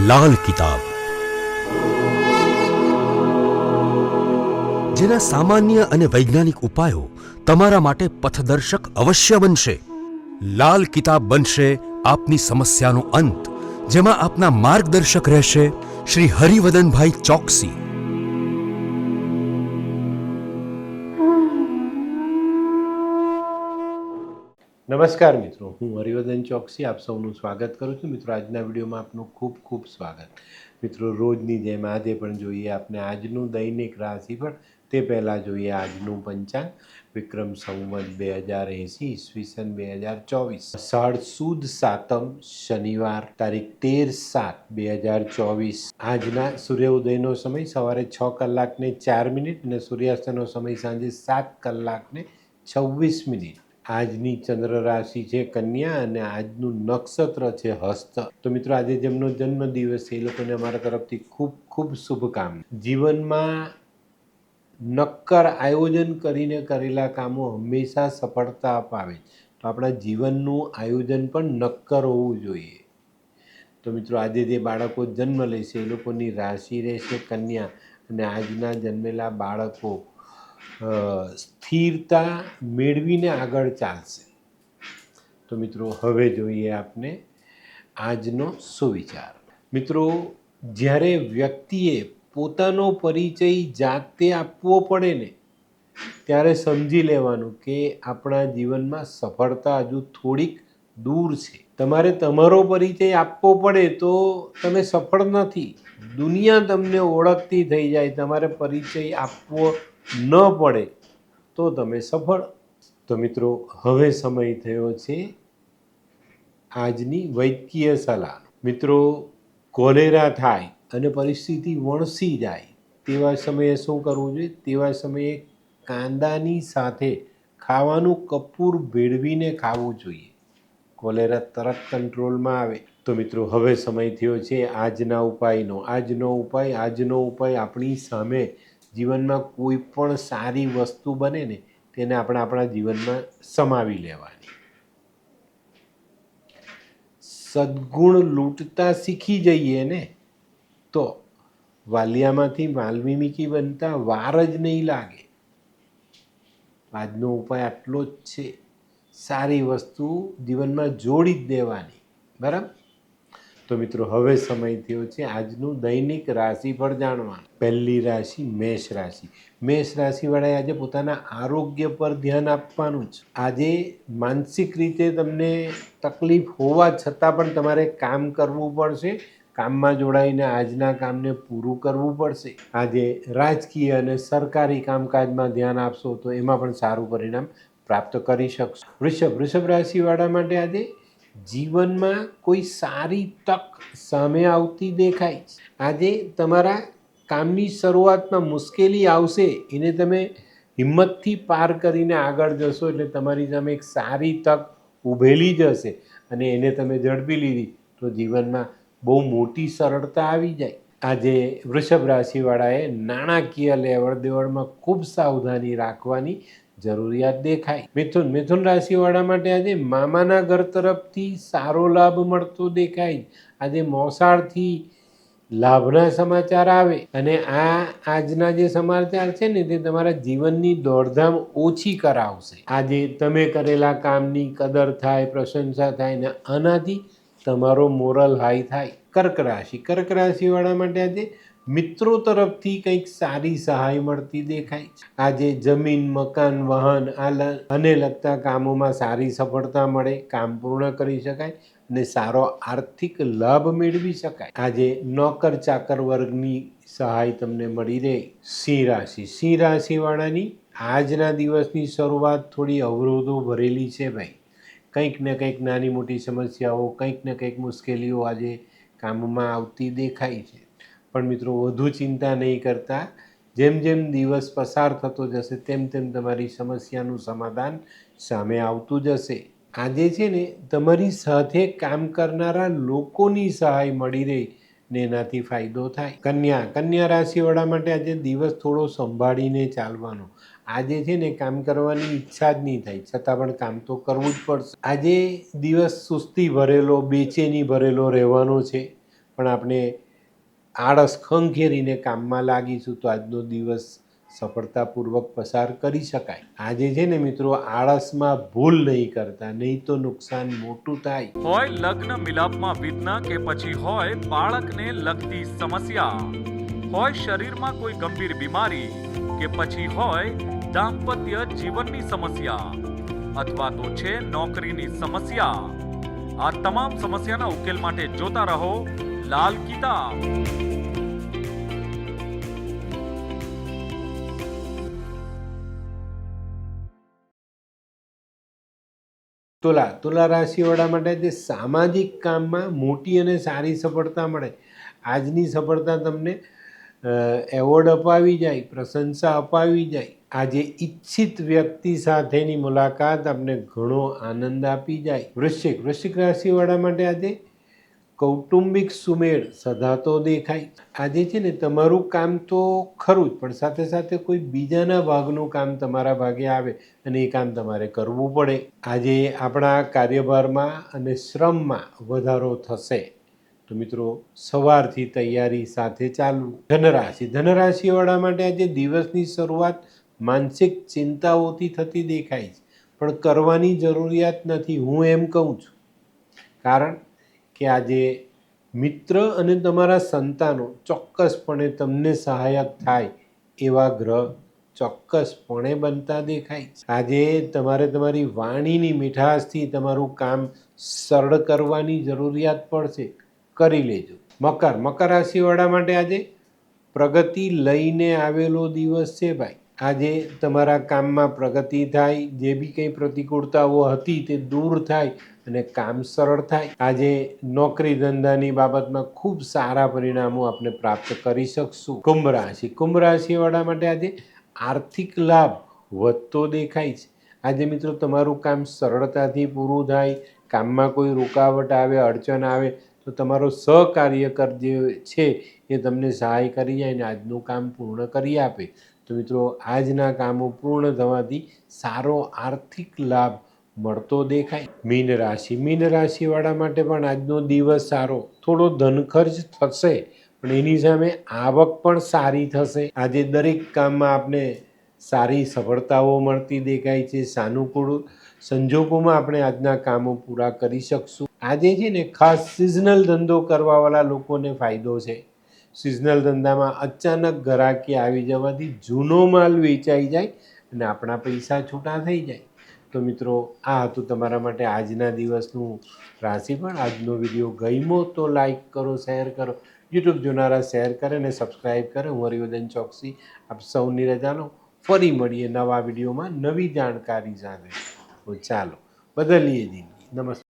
લાલ કિતાબ, જેના સામાન્ય અને વૈજ્ઞાનિક ઉપાયો તમારા માટે પથદર્શક અવશ્ય બનશે. લાલ કિતાબ બનશે આપની સમસ્યાનો અંત, જેમાં આપના માર્ગદર્શક રહેશે શ્રી હરિવદનભાઈ ચોકસી. નમસ્કાર મિત્રો, હું હરિવદન ચોકસી આપ સૌનું સ્વાગત કરું છું. મિત્રો, આજના વિડીયોમાં આપનું ખૂબ ખૂબ સ્વાગત. મિત્રો, રોજની જેમ આજે પણ જોઈએ આપણે આજનું દૈનિક રાશિફળ. તે પહેલાં જોઈએ આજનું પંચાંગ. વિક્રમ સંવત 2080 ઈસવીસન 2024, અષાઢ સુદ સાતમ શનિવાર, તારીખ 13/7/2024. આજના સૂર્યોદયનો સમય સવારે 6:04 અને સૂર્યાસ્તનો સમય સાંજે 7:26. આજની ચંદ્ર રાશિ છે કન્યા અને આજનું નક્ષત્ર છે હસ્ત. તો મિત્રો, આજે જેમનો જન્મદિવસ છે એ લોકોને અમારા તરફથી ખૂબ ખૂબ શુભકામના. જીવનમાં નક્કર આયોજન કરીને કરેલા કામો હંમેશા સફળતા અપાવે. તો આપણા જીવનનું આયોજન પણ નક્કર હોવું જોઈએ. તો મિત્રો, આજે જે બાળકો જન્મ લેશે એ લોકોની રાશિ રહેશે કન્યા અને આજના જન્મેલા બાળકો સ્થિરતા મેળવીને આગળ ચાલશે. તો મિત્રો, હવે જોઈએ આપને આજનો સુવિચાર. મિત્રો, જ્યારે વ્યક્તિએ પોતાનો પરિચય જાતે આપવો પડે ને, ત્યારે સમજી લેવાનું કે આપણા જીવનમાં સફળતા હજુ થોડીક દૂર છે. તમારે તમારો પરિચય આપવો પડે તો તમે સફળ નથી. દુનિયા તમને ઓળખતી થઈ જાય. તમારે પરિચય આપવો ન પડે તો તમે સફળ. તો મિત્રો, હવે સમય થયો છે આજની વૈદ્યકીય સલાહ. મિત્રો, કોલેરા થાય અને પરિસ્થિતિ વણસી જાય તેવા સમયે શું કરવું જોઈએ? તેવા સમયે કાંદાની સાથે ખાવાનું કપૂર ભેળવીને ખાવું જોઈએ. કોલેરા તરત કંટ્રોલમાં આવે. તો મિત્રો, હવે સમય થયો છે આજના ઉપાયનો. આજનો ઉપાય આપણી સામે જીવનમાં કોઈ પણ સારી વસ્તુ બને ને તેને આપણે આપણા જીવનમાં સમાવી લેવાની. સદ્ગુણ લૂંટતા શીખી જઈએ ને તો વાલિયામાંથી વાલ્મીકી બનતા વાર જ નહીં લાગે. આજનો ઉપાય આટલો જ છે. સારી વસ્તુ જીવનમાં જોડી જ દેવાની. બરાબર? તો મિત્રો, હવે સમય થયો છે આજનું દૈનિક રાશિફળ જાણવાનું. પહેલી રાશિ મેષ રાશિ. મેષ રાશિવાળાએ આજે પોતાના આરોગ્ય પર ધ્યાન આપવાનું છે. આજે માનસિક રીતે તમને તકલીફ હોવા છતાં પણ તમારે કામ કરવું પડશે. કામમાં જોડાઈને આજના કામને પૂરું કરવું પડશે. આજે રાજકીય અને સરકારી કામકાજમાં ધ્યાન આપશો તો એમાં પણ સારું પરિણામ પ્રાપ્ત કરી શકશો. વૃષભ રાશિવાળા માટે આજે જીવનમાં કોઈ સારી તક સામે આવતી દેખાય. આજે તમારા કામની શરૂઆતમાં મુશ્કેલી આવશે, એને તમે હિંમતથી પાર કરીને આગળ જશો એટલે તમારી સામે એક સારી તક ઊભેલી જ હશે અને એને તમે ઝડપી લીધી તો જીવનમાં બહુ મોટી સરળતા આવી જાય. આજે વૃષભ રાશિવાળાએ નાણાકીય લેવડ દેવડમાં ખૂબ સાવધાની રાખવાની જરૂરિયાત દેખાય. મિથુન રાશિવાળા માટે આજે મામાના ઘર તરફથી સારો લાભ મળતો દેખાય. આજે મોસાળથી લાભના સમાચાર આવે અને આજના જે સમાચાર છે ને તે તમારા જીવનની દોડધામ ઓછી કરાવશે. આજે તમે કરેલા કામની કદર થાય, પ્રશંસા થાય ને આનાથી તમારો મોરલ હાઈ થાય. કર્ક રાશિવાળા માટે આજે મિત્રો તરફથી કંઈક સારી સહાય મળતી દેખાય છે. આજે જમીન, મકાન, વાહન આને લગતા કામોમાં સારી સફળતા મળે, કામ પૂર્ણ કરી શકાય અને સારો આર્થિક લાભ મેળવી શકાય. આજે નોકર ચાકર વર્ગની સહાય તમને મળી રહે. સિંહ રાશિવાળાની આજના દિવસની શરૂઆત થોડી અવરોધો ભરેલી છે ભાઈ. કંઈક ને કંઈક નાની મોટી સમસ્યાઓ, કંઈક ને કંઈક મુશ્કેલીઓ આજે કામમાં આવતી દેખાય છે. પણ મિત્રો, વધુ ચિંતા નહીં કરતા. જેમ જેમ દિવસ પસાર થતો જશે તેમ તેમ તમારી સમસ્યાનું સમાધાન સામે આવતું જશે. આજે છે ને તમારી સાથે કામ કરનારા લોકોની સહાય મળી રહે ને એનાથી ફાયદો થાય. કન્યા રાશિવાળા માટે આજે દિવસ થોડો સંભાળીને ચાલવાનો. આજે છે ને કામ કરવાની ઈચ્છા જ નહીં થાય છતાં પણ કામ તો કરવું જ પડશે. આજે દિવસ સુસ્તી ભરેલો, બેચેની ભરેલો રહેવાનો છે. પણ આપણે આળસ ખંખેરીને કામમાં લાગીશું તો આજનો દિવસ સફળતાપૂર્વક પસાર કરી શકાય. આજે છે ને મિત્રો, આળસમાં ભૂલ નહીં કરતા, નહીં તો નુકસાન મોટું થાય. હોય લગ્ન મિલાપમાં વિઘ્ન કે પછી હોય બાળકને લગતી સમસ્યા, હોય શરીરમાં કોઈ ગંભીર બીમારી કે પછી હોય દાંપત્ય જીવનની સમસ્યા અથવા તો છે નોકરીની સમસ્યા, આ તમામ સમસ્યાના ઉકેલ માટે જોતા રહો લાલ કિતાબ. તુલા રાશિવાળા માટે જે સામાજિક કામમાં મોટી અને સારી સફળતા મળે. આજની સફળતા તમને એવોર્ડ અપાવી જાય, પ્રશંસા અપાવી જાય. આજે ઈચ્છિત વ્યક્તિ સાથેની મુલાકાત આપણે ઘણો આનંદ આપી જાય. વૃશ્ચિક રાશિવાળા માટે આજે કૌટુંબિક સુમેળ સધાતો દેખાય. આજે છે ને તમારું કામ તો ખરું જ, પણ સાથે સાથે કોઈ બીજાના ભાગનું કામ તમારા ભાગે આવે અને એ કામ તમારે કરવું પડે. આજે આપણા કાર્યભારમાં અને શ્રમમાં વધારો થશે. તો મિત્રો, સવારથી તૈયારી સાથે ચાલવું. ધનરાશિવાળા માટે આજે દિવસની શરૂઆત માનસિક ચિંતાઓથી થતી દેખાય છે, પણ કરવાની જરૂરિયાત નથી, હું એમ કહું છું. કારણ કે આજે મિત્ર અને તમારા સંતાનો ચોક્કસપણે તમને સહાયક થાય એવા ગ્રહ ચોક્કસપણે બનતા દેખાય છે. આજે તમારે તમારી વાણીની મીઠાશથી તમારું કામ સરળ કરવાની જરૂરિયાત પડશે, કરી લેજો. મકર રાશિવાળા માટે આજે પ્રગતિ લઈને આવેલો દિવસ છે ભાઈ. આજે તમારા કામમાં પ્રગતિ થાય, જે બી કંઈ પ્રતિકૂળતાઓ હતી તે દૂર થાય અને કામ સરળ થાય. આજે નોકરી ધંધાની બાબતમાં ખૂબ સારા પરિણામો આપણે પ્રાપ્ત કરી શકશું. કુંભ રાશિવાળા માટે આજે આર્થિક લાભ વધતો દેખાય છે. આજે મિત્રો તમારું કામ સરળતાથી પૂરું થાય. કામમાં કોઈ રૂકાવટ આવે, અડચણ આવે તો તમારો સહકાર્યકર જે છે એ તમને સહાય કરી જાય અને આજનું કામ પૂર્ણ કરી આપે. તો મિત્રો, આજના કામો પૂર્ણ થવાથી સારો આર્થિક લાભ મળતો દેખાય. મીન રાશિવાળા માટે પણ આજનો દિવસ સારો. થોડો ધનખર્ચ થશે પણ એની સામે આવક પણ સારી થશે. આજે દરેક કામમાં આપણે સારી સફળતાઓ મળતી દેખાય છે. સાનુકૂળ સંજોગોમાં આપણે આજના કામો પૂરા કરી શકશું. આજે છે ને ખાસ સિઝનલ ધંધો કરવાવાળા લોકોને ફાયદો છે. સિઝનલ ધંધામાં અચાનક ગ્રાહકી આવી જવાથી જૂનો માલ વેચાઈ જાય અને આપણા પૈસા છૂટા થઈ જાય. તો મિત્રો, આ હતું તમારા માટે આજના દિવસનું રાશિફળ. આજનો વિડીયો ગમ્યો તો લાઈક કરો, શેર કરો. યુટ્યુબ જોનારા શેર કરે અને સબસ્ક્રાઈબ કરે. હું હરિવર્ધન ચોકસી આપ સૌની રજા લો. ફરી મળીએ નવા વિડીયોમાં નવી જાણકારી સાથે. તો ચાલો, બદલીએ જિંદગી. નમસ્તે.